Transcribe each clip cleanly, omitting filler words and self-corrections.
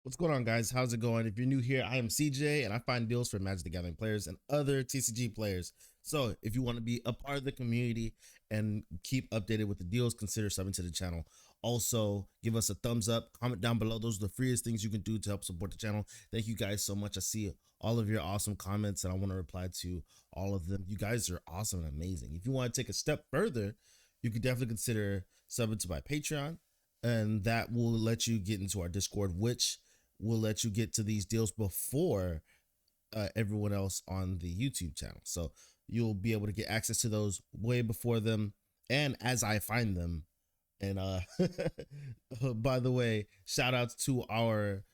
What's going on, guys? How's it going? If you're new here, I am CJ and I find deals for Magic the Gathering players and other TCG players. So if you want to be a part of the community and keep updated with the deals, consider subbing to the channel. Also, give us a thumbs up, comment down below. Those are the freest things you can do to help support the channel. Thank you guys so much. I see all of your awesome comments and I want to reply to all of them. You guys are awesome and amazing. If you want to take a step further, you could definitely consider subbing to my Patreon, and that will let you get into our Discord, which will let you get to these deals before everyone else on the YouTube channel. So you'll be able to get access to those way before them and as I find them. And by the way, shout outs to our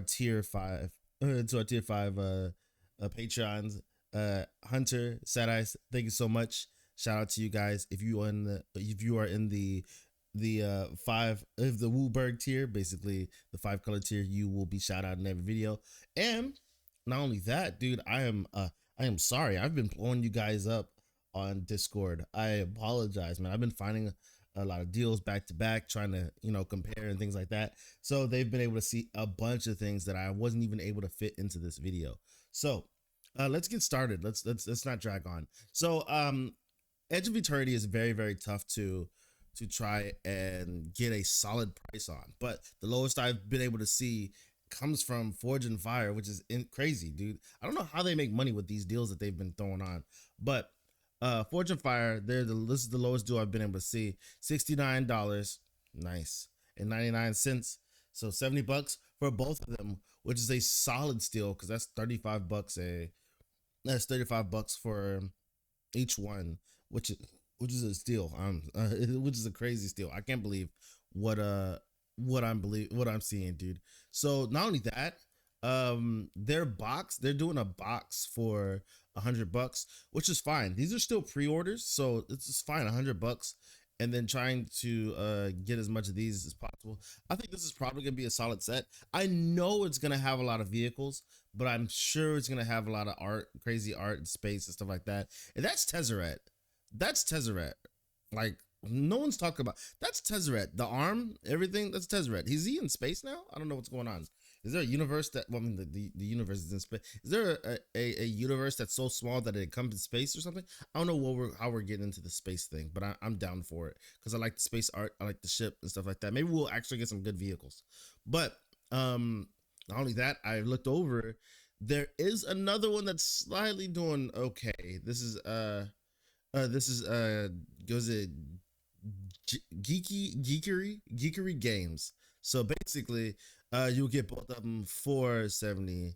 tier 5 Patreons, Hunter, Sad Eyes, thank you so much. Shout out to you guys. If you are in the five of the Wooberg tier, basically the 5-color tier, you will be shout out in every video. And not only that, dude, I am sorry. I've been blowing you guys up on Discord. I apologize, man. I've been finding a lot of deals back to back, trying to, compare and things like that. So they've been able to see a bunch of things that I wasn't even able to fit into this video. So let's get started. Let's not drag on. So Edge of Eternity is very, very tough to try and get a solid price on, but the lowest I've been able to see comes from Forge and Fire, which is crazy, dude. I don't know how they make money with these deals that they've been throwing on, but Forge and Fire, this is the lowest deal I've been able to see. $69, nice, and 99 cents, so 70 bucks for both of them, which is a solid steal because that's 35 bucks that's 35 bucks for each one, which is a steal. Which is a crazy steal. I can't believe what what I'm seeing, dude. So not only that, they're doing a box for $100, which is fine. These are still pre-orders, so it's fine. $100, and then trying to get as much of these as possible. I think this is probably gonna be a solid set. I know it's gonna have a lot of vehicles, but I'm sure it's gonna have a lot of art, crazy art and space and stuff like that. And that's Tezzeret. That's Tezzeret. Like, no one's talking about that's Tezzeret. The arm, everything, that's Tezzeret. Is he in space now? I don't know what's going on. Is there a universe that, well, I mean, the universe is in space. Is there a universe that's so small that it comes in space or something? I don't know how we're getting into the space thing, but I'm down for it because I like the space art. I like the ship and stuff like that. Maybe we'll actually get some good vehicles. But not only that, I looked over. There is another one that's slightly doing okay. This is goes it geekery games. So basically, you'll get both of them for 70,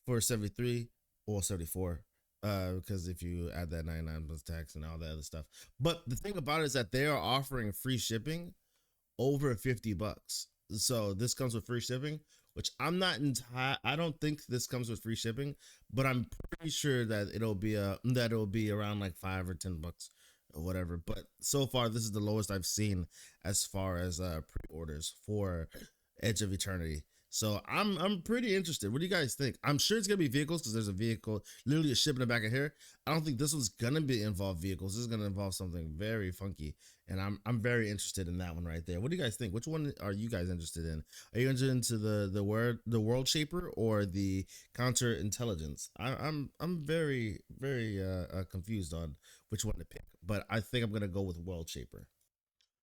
for 73 or 74. Because if you add that 99 plus tax and all that other stuff. But the thing about it is that they are offering free shipping over 50 bucks. So this comes with free shipping, which I'm not I don't think this comes with free shipping, but I'm pretty sure that it'll be around like 5 or 10 bucks or whatever. But so far this is the lowest I've seen as far as pre-orders for Edge of Eternity. So I'm pretty interested. What do you guys think? I'm sure it's gonna be vehicles because there's a vehicle, literally a ship in the back of here. I don't think this one's gonna be involve vehicles. This is gonna involve something very funky, and I'm very interested in that one right there. What do you guys think? Which one are you guys interested in? Are you interested into the world shaper or the counter intelligence? I'm very confused on which one to pick, but I think I'm gonna go with world shaper.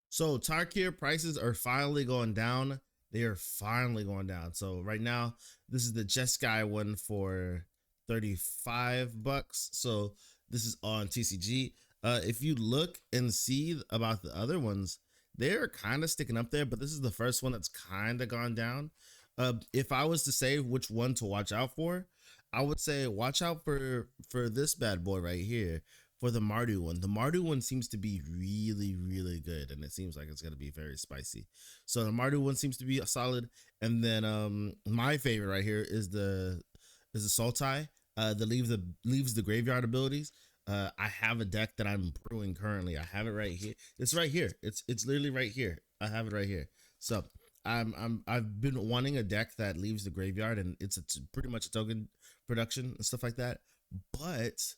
So Tarkir prices are finally going down. They are finally going down. So right now, this is the Jeskai one for 35 bucks. So this is on TCG. If you look and see about the other ones, they're kind of sticking up there, but this is the first one that's kind of gone down. If I was to say which one to watch out for, I would say watch out for this bad boy right here, for the Mardu one. The Mardu one seems to be really good, and it seems like it's gonna be very spicy. So the Mardu one seems to be solid, and then my favorite right here is the Sultai. The leaves the graveyard abilities. I have a deck that I'm brewing currently. I have it right here. It's right here. It's literally right here. I have it right here. So I've been wanting a deck that leaves the graveyard, and it's pretty much a token production and stuff like that. But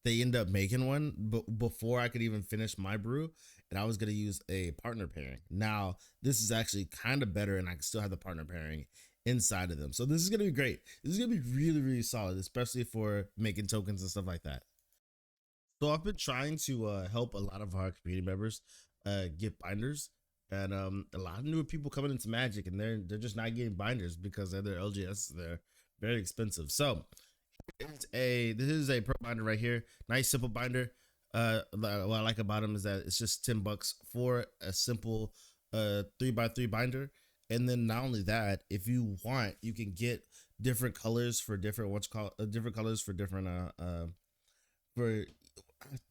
they end up making one before I could even finish my brew, and I was gonna use a partner pairing. Now this is actually kind of better, and I can still have the partner pairing inside of them. So this is gonna be great. This is gonna be really, really solid, especially for making tokens and stuff like that. So I've been trying to help a lot of our community members get binders, and a lot of newer people coming into Magic, and they're just not getting binders because of their LGS. They're very expensive. So this is a pro binder right here. Nice simple binder. What I like about them is that it's just $10 for a simple 3x3 binder. And then not only that, if you want, you can get different colors for different different colors for different for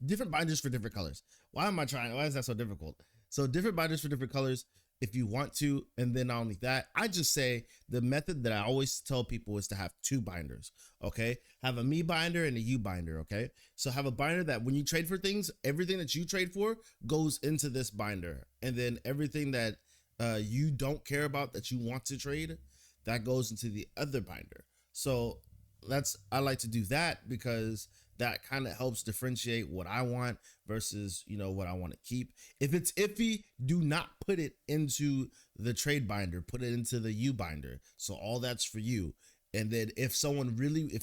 different binders for different colors. Why is that so difficult? So different binders for different colors if you want to. And then not only that, I just say the method that I always tell people is to have two binders. Okay, have a me binder and a you binder. Okay, so have a binder that when you trade for things, everything that you trade for goes into this binder, and then everything that you don't care about that you want to trade, that goes into the other binder. So I like to do that because that kind of helps differentiate what I want versus what I want to keep. If it's iffy, do not put it into the trade binder, put it into the you binder. So all that's for you. And then if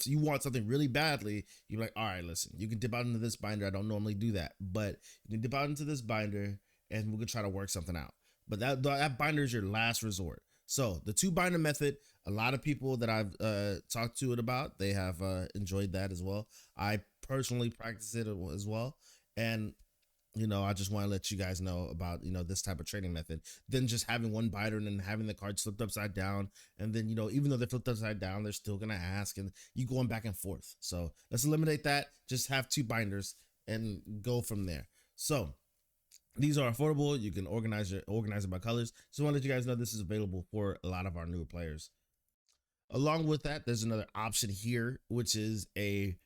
you want something really badly, you're like, all right, listen, you can dip out into this binder. I don't normally do that, but you can dip out into this binder and we can try to work something out. But that binder is your last resort. So the two binder method, a lot of people that I've talked to it about, they have enjoyed that as well. I personally practice it as well. And, I just want to let you guys know about, this type of trading method. Then just having one binder and then having the cards flipped upside down. And then, even though they're flipped upside down, they're still going to ask and you going back and forth. So let's eliminate that. Just have two binders and go from there. So these are affordable. You can organize it by colors. So I want to let you guys know this is available for a lot of our newer players. Along with that, there's another option here, which is a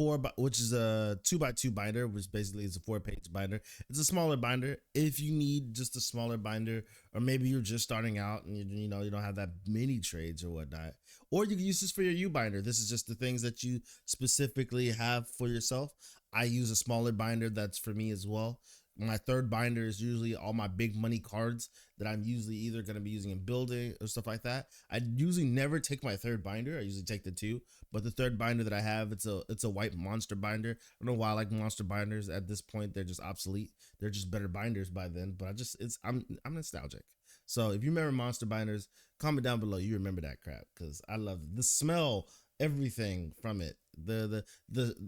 2x2 binder, which basically is a 4-page binder. It's a smaller binder. If you need just a smaller binder, or maybe you're just starting out and you don't have that many trades or whatnot, or you can use this for your U binder. This is just the things that you specifically have for yourself. I use a smaller binder that's for me as well. My third binder is usually all my big money cards that I'm usually either going to be using in building or stuff like that. I usually never take my third binder. I usually take the two, but the third binder that I have, it's a white monster binder. I don't know why I like monster binders at this point. They're just obsolete. They're just better binders by then, but I'm nostalgic. So if you remember monster binders, comment down below. You remember that crap because I love the smell, everything from it. The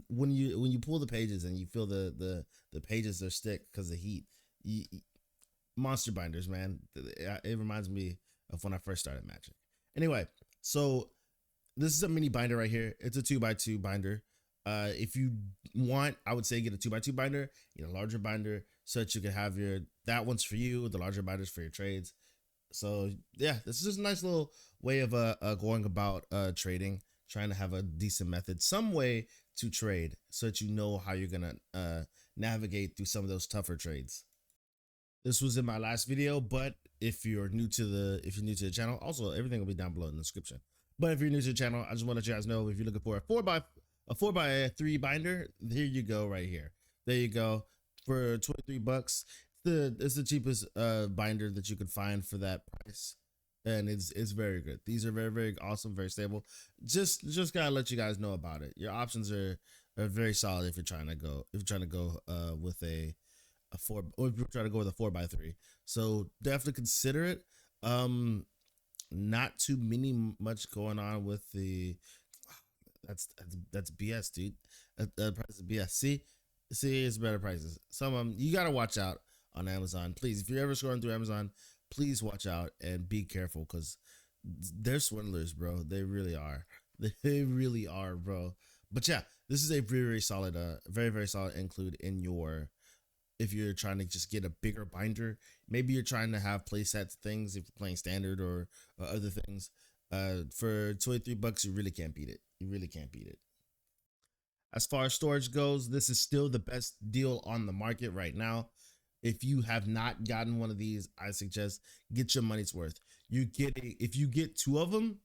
when you pull the pages and you feel the pages are stick because of heat. Monster binders, man, it reminds me of when I first started Magic. Anyway, so this is a mini binder right here. It's a 2x2 binder. If you want, I would say get a 2x2 binder, a larger binder, so that you can have that one's for you, the larger binders for your trades. So yeah, this is just a nice little way of going about trading, trying to have a decent method, some way to trade so that you know how you're gonna navigate through some of those tougher trades. This was in my last video, but if you're new to the channel, also everything will be down below in the description. But if you're new to the channel, I just want to let you guys know, if you're looking for a 4x3 binder, here you go, right here. There you go, for $23. It's the cheapest binder that you could find for that price, and it's very good. These are very, very awesome, very stable. Just gotta let you guys know about it. Your options are very solid if you're trying to go with a 4, or if you're trying to go with a 4x3. So definitely consider it. Not too much going on with the that's BS, dude. Price is BS. See, it's better prices. Some of them you gotta watch out on Amazon. Please, if you're ever scrolling through Amazon, please watch out and be careful because they're swindlers, bro. They really are. They really are, bro. But yeah, this is a very, very solid, very, very solid include in your. If you're trying to just get a bigger binder, maybe you're trying to have playsets things if you're playing standard or other things. For $23, you really can't beat it. You really can't beat it. As far as storage goes, this is still the best deal on the market right now. If you have not gotten one of these, I suggest get your money's worth. If you get 2 of them,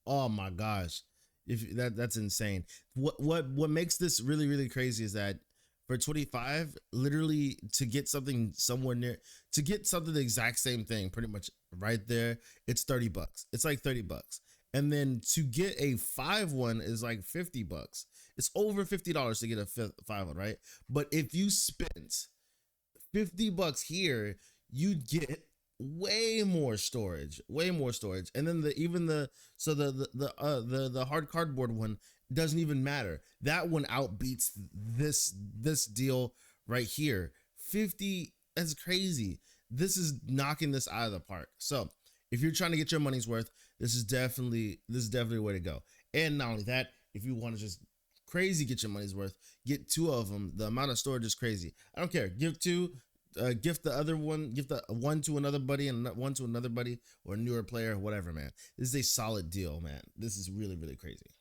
oh my gosh, that's insane. What makes this really, really crazy is that For 25, literally to get something somewhere near, to get something the exact same thing, pretty much right there, it's 30 bucks. It's like 30 bucks. And then to get a 5 one is like 50 bucks. It's over $50 to get a 5 one, right? But if you spent 50 bucks here, you'd get way more storage. And then the hard cardboard one doesn't even matter. That one outbeats this deal right here. 50, that's crazy. This is knocking this out of the park. So if you're trying to get your money's worth, this is definitely the way to go. And not only that, if you want to just crazy get your money's worth, get 2 of them. The amount of storage is crazy. I don't care. Give 2, gift the other one, give the one to another buddy and one to another buddy or a newer player, whatever, man. This is a solid deal, man. This is really, really crazy.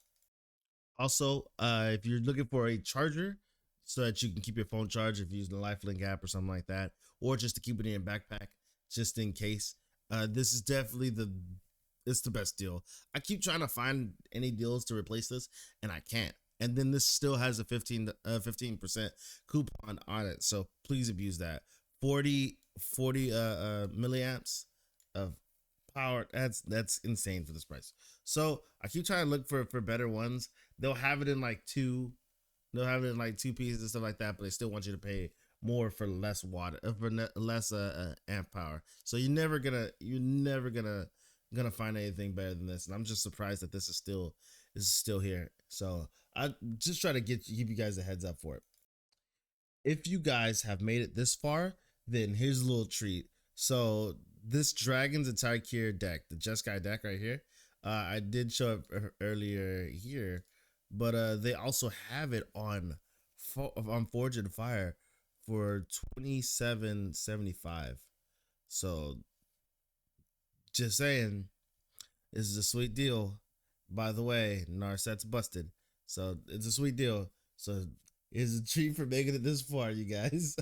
Also, if you're looking for a charger so that you can keep your phone charged if you're using the Lifelink app or something like that, or just to keep it in your backpack just in case, this is definitely it's the best deal. I keep trying to find any deals to replace this and I can't. And then this still has a 15% coupon on it, so please abuse that. 40 milliamps of power. That's insane for this price. So I keep trying to look for better ones. They'll have it in like 2. They'll have it in like 2 pieces and stuff like that, but they still want you to pay more for less water, for less amp power. So you're never gonna find anything better than this. And I'm just surprised that this is still here. So I just try to give you guys a heads up for it. If you guys have made it this far, then here's a little treat. So this Dragon's Entire deck, the Jeskai deck right here, I did show it earlier here, but they also have it on Forge and Fire for $27.75. So just saying, this is a sweet deal. By the way, Narset's busted, so it's a sweet deal. So it's a treat for making it this far, you guys.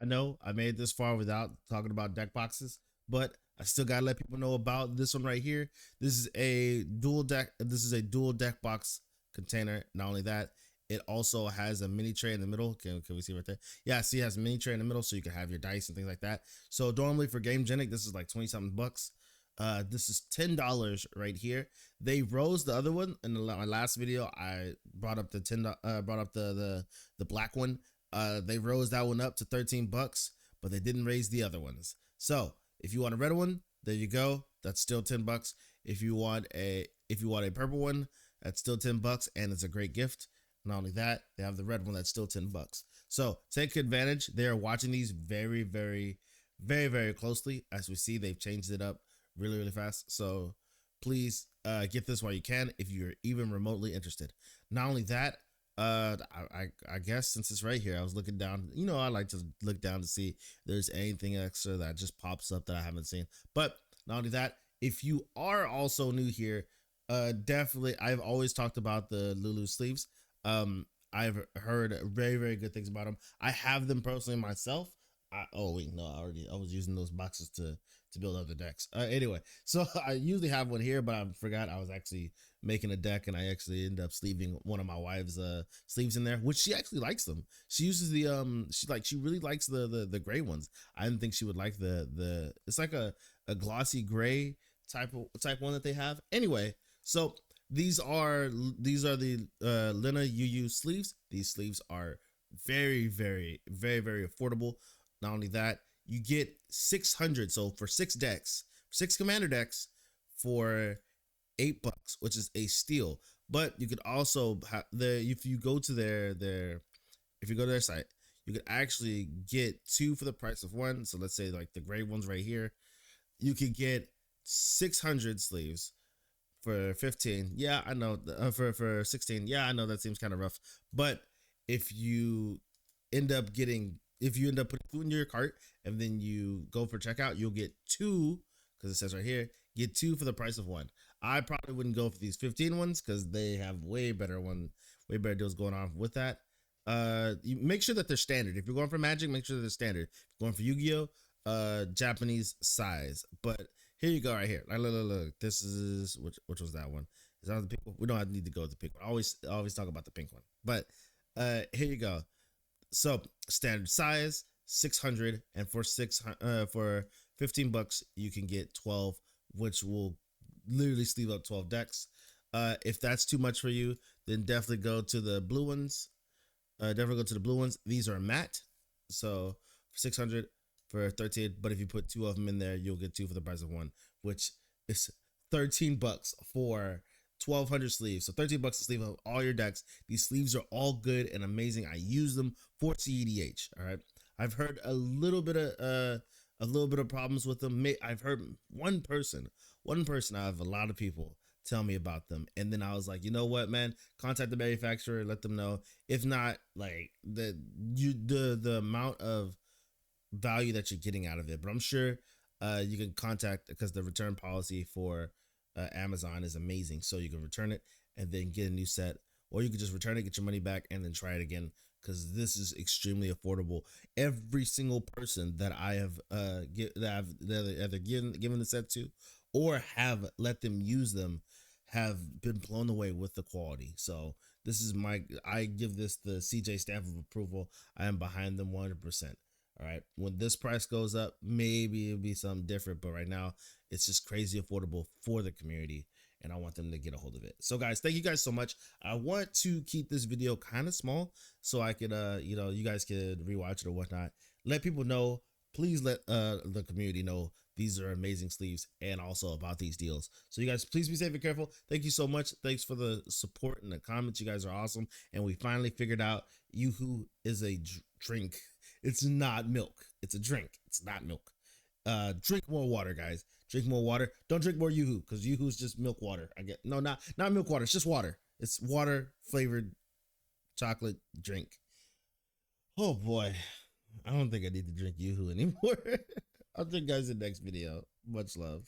I know I made this far without talking about deck boxes, but I still gotta let people know about this one right here. This is a dual deck. This is a dual deck box container. Not only that, it also has a mini tray in the middle. Can we see right there? Yeah, see, it has a mini tray in the middle, so you can have your dice and things like that. So normally for Game Genic, this is like 20 something bucks. This is $10 right here. They rose the other one in my last video. I brought up the the black one. They rose that one up to 13 bucks, but they didn't raise the other ones. So if you want a red one, there you go. That's still 10 bucks. If you want a purple one, that's still 10 bucks, and it's a great gift. Not only that, they have the red one that's still 10 bucks. So take advantage. They are watching these very, very, very, very closely. As we see, they've changed it up really, really fast. So please get this while you can if you're even remotely interested. Not only that, I guess since it's right here, I was looking down. You know, I like to look down to see if there's anything extra that just pops up that I haven't seen. But not only that, if you are also new here, definitely, I've always talked about the Lulu Sleeves. I've heard very, very good things about them. I have them personally myself. Oh wait, no, I was using those boxes to build other decks. Anyway, so I usually have one here, but I forgot I was actually making a deck, and I actually ended up sleeving one of my wife's sleeves in there, which she actually likes them. She uses the she really likes the gray ones. I didn't think she would like the it's like a glossy gray type one that they have. Anyway, so these are the Lena UU sleeves. These sleeves are very, very, very, very affordable. Not only that, you get 600. So for 6 decks, 6 commander decks for $8, which is a steal. But you could also have if you go to their site, you could actually get 2 for the price of 1. So let's say like the gray ones right here, you could get 600 sleeves for 15. Yeah, I know. For 16. Yeah, I know that seems kind of rough. But if you end up putting 2 in your cart and then you go for checkout, you'll get 2, because it says right here, get 2 for the price of 1. I probably wouldn't go for these 15 ones because they have way better deals going on with that. You make sure that they're standard. If you're going for Magic, make sure that they're standard. If you're going for Yu-Gi-Oh, Japanese size. But here you go right here. Look. This is which was that one? Is that the pink one? We don't need to go with the pink one. I always talk about the pink one. But Here you go. So standard size 600, and for 15 bucks you can get 12, which will literally sleeve up 12 decks. If that's too much for you, then definitely go to the blue ones. Definitely go to the blue ones. These are matte, so for 600 for 13. But if you put two of them in there, you'll get two for the price of one, which is 13 bucks for 1200 sleeves. So 13 bucks to sleeve up all your decks. These sleeves are all good and amazing. I use them for CEDH. All right. I've heard a little bit of problems with them. I've heard one person out of a lot of people tell me about them, and then I was like, you know what, man, contact the manufacturer, let them know. If not, like the amount of value that you're getting out of it. But I'm sure you can contact, because the return policy for Amazon is amazing. So you can return it and then get a new set, or you can just return it, get your money back, and then try it again, because this is extremely affordable. Every single person that I have that I've either given the set to or have let them use them have been blown away with the quality. So this is I give this the CJ stamp of approval. I am behind them 100%. All right. When this price goes up, maybe it'll be something different. But right now, it's just crazy affordable for the community, and I want them to get a hold of it. So, guys, thank you guys so much. I want to keep this video kind of small so I could, you guys could rewatch it or whatnot. Let people know. Please let the community know these are amazing sleeves, and also about these deals. So you guys, please be safe and careful. Thank you so much. Thanks for the support and the comments. You guys are awesome. And we finally figured out Yoo-hoo is a drink. It's not milk. It's a drink. It's not milk. Drink more water, guys. Drink more water. Don't drink more Yoo-hoo, because Yoo-hoo is just milk water. Not milk water. It's just water. It's water flavored chocolate drink. Oh boy, I don't think I need to drink Yoo-hoo anymore. I'll drink guys in the next video. Much love.